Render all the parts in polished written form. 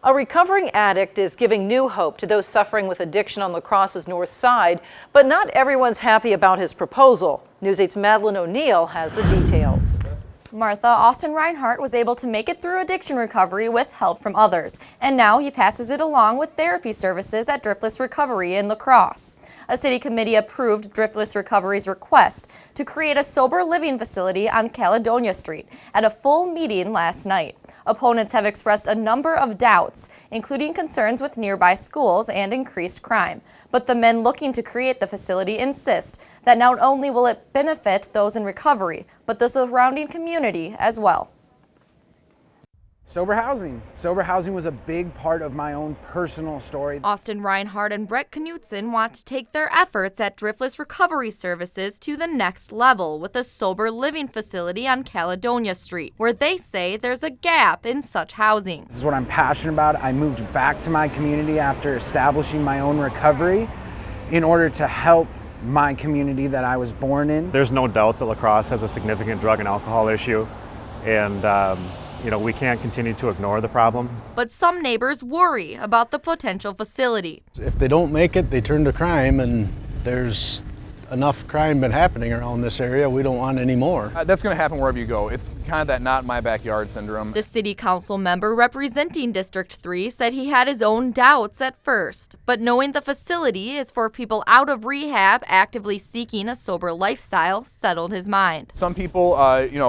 A recovering addict is giving new hope to those suffering with addiction on La Crosse's north side, but not everyone's happy about his proposal. News 8's Madeline O'Neill has the details. Martha, Austin Reinhart was able to make it through addiction recovery with help from others, and now he passes it along with therapy services at Driftless Recovery in La Crosse. A city committee approved Driftless Recovery's request to create a sober living facility on Caledonia Street at a full meeting last night. Opponents have expressed a number of doubts, including concerns with nearby schools and increased crime. But the men looking to create the facility insist that not only will it benefit those in recovery, but the surrounding community as well. Sober housing. Sober housing was a big part of my own personal story. Austin Reinhart and Brett Knutson want to take their efforts at Driftless Recovery Services to the next level with a sober living facility on Caledonia Street, where they say there's a gap in such housing. This is what I'm passionate about. I moved back to my community after establishing my own recovery in order to help my community that I was born in. There's no doubt that La Crosse has a significant drug and alcohol issue, and we can't continue to ignore the problem. But some neighbors worry about the potential facility. If they don't make it, they turn to crime, and there's enough crime been happening around this area. We don't want any more. That's going to happen wherever you go. It's kind of that not in my backyard syndrome. The city council member representing District 3 said he had his own doubts at first, but knowing the facility is for people out of rehab actively seeking a sober lifestyle settled his mind. Some people,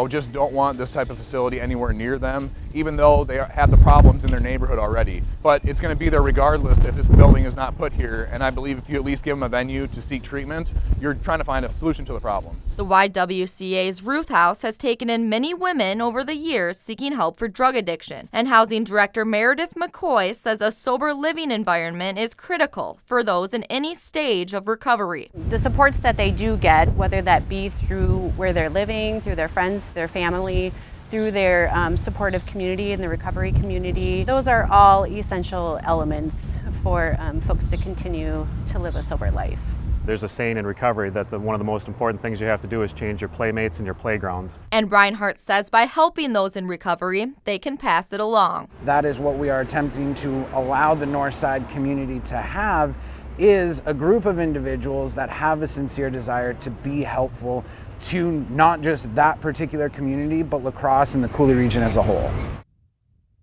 just don't want this type of facility anywhere near them, even though they have the problems in their neighborhood already. But it's going to be there regardless if this building is not put here. And I believe if you at least give them a venue to seek treatment, you're trying to find a solution to the problem. The YWCA's Ruth House has taken in many women over the years seeking help for drug addiction. And Housing Director Meredith McCoy says a sober living environment is critical for those in any stage of recovery. The supports that they do get, whether that be through where they're living, through their friends, their family, through their supportive community and the recovery community, those are all essential elements for folks to continue to live a sober life. There's a saying in recovery that one of the most important things you have to do is change your playmates and your playgrounds. And Reinhart says by helping those in recovery, they can pass it along. That is what we are attempting to allow the North Side community to have, is a group of individuals that have a sincere desire to be helpful to not just that particular community, but La Crosse and the Coulee region as a whole.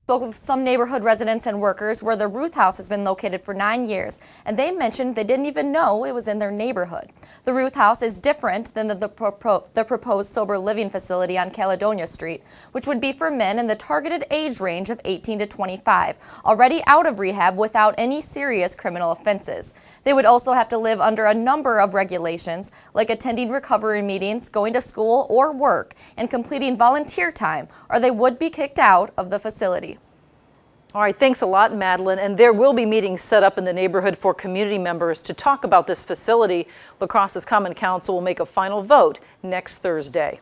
Spoke with some neighborhood residents and workers where the Ruth House has been located for 9 years, and they mentioned they didn't even know it was in their neighborhood. The Ruth House is different than the proposed sober living facility on Caledonia Street, which would be for men in the targeted age range of 18 to 25, already out of rehab without any serious criminal offenses. They would also have to live under a number of regulations, like attending recovery meetings, going to school or work, and completing volunteer time, or they would be kicked out of the facility. All right, thanks a lot, Madeline. And there will be meetings set up in the neighborhood for community members to talk about this facility. La Crosse's Common Council will make a final vote next Thursday.